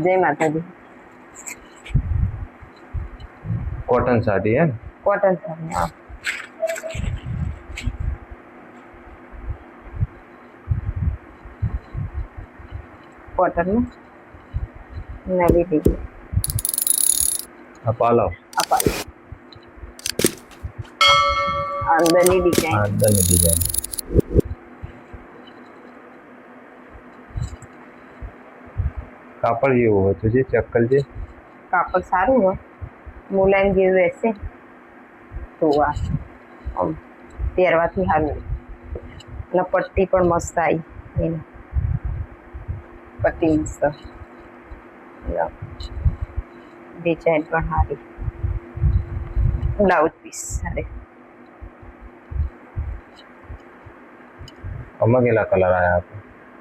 जय माता दी। कॉटन साड़ी है कॉटन साड़ी हाँ कॉटन में नवी डिजाइन अपालो अंदर डिजाइन अंदर डिजाइन कापड़ જેવું હોય તો જે ચક્કલ છે કાપડ સારું હોય મુલાયમ જેવું રહેશે તો આ પહેરવાથી સારું અને પટ્ટી પણ મસ્ત આવી એની પટ્ટી મસ્ત ડિઝાઇન પણ સારી બ્લાઉઝ પીસ સારી આમાં કેટલા કલર આવ્યા હતા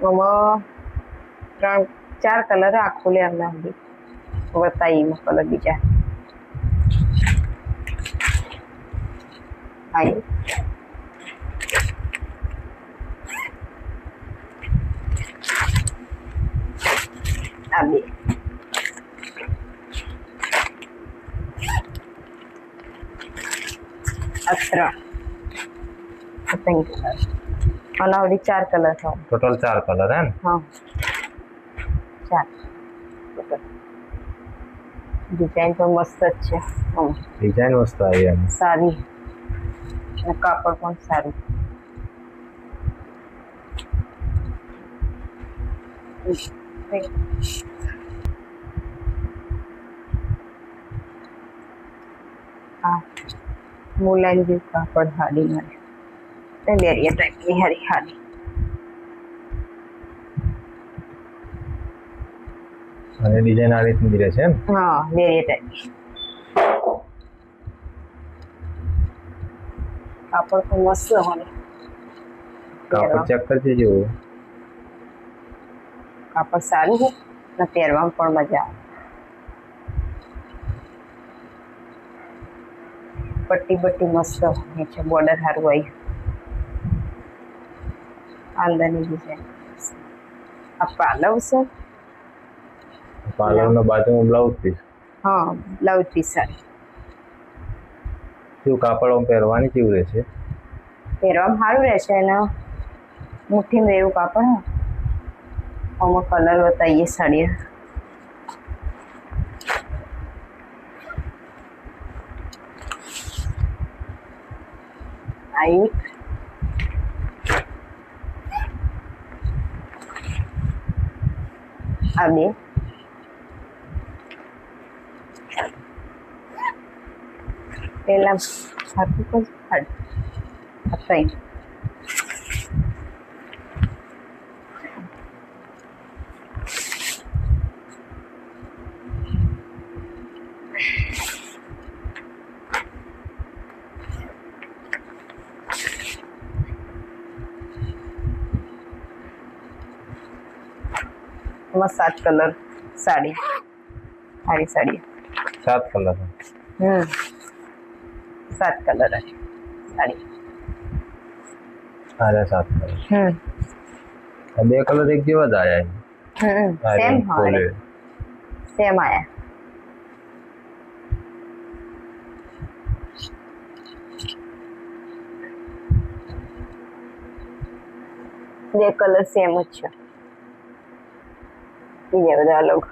આમાં 3-4 કલર આખો લે અમને બતાવી કલર બીજા आई अभी अत्र पिंक कलर और ना 4 कलर था टोटल 4 कलर है हाँ 4 डिजाइन तो मस्त अच्छे डिजाइन मस्त आई है सारी कापड़ पण सारू मुलायम जी कापड़ हाड़ी मळे लेरिया टाइप की हरी हाड़ी અને ડિઝાઇન આ રીતની રહે છે હા લેરિયા टाइप कापड़ तो मस्त होने કાપડ ચેક કરજે જેવું कापड़ सारू है ना પહેરવામાં પણ મજા આવે पट्टी बट्टी मस्त नीचे बॉर्डर सारू आई अंदर डिजाइन आ पालव सर પાર્લર નો બાજુમાં બ્લાઉઝ પીસ हाँ ब्लाउज पीस सारी શું કાપડ પહેરવાની કેવું રહેશે પહેરવામાં સારું રહેશે અને મુઠ્ઠીમાં એવું કાપડ હા આમાં કલર બતાવીએ સાડી आई अभी पहला हाथी को हट हटाई में 7 कलर साड़ी सारी साड़ी 7 कलर 7 कलर है साड़ी अरे 7 कलर बे कलर एक जेवा ज आया सेम है सेम आया बे कलर सेम ज છે બીજા બધા અલગ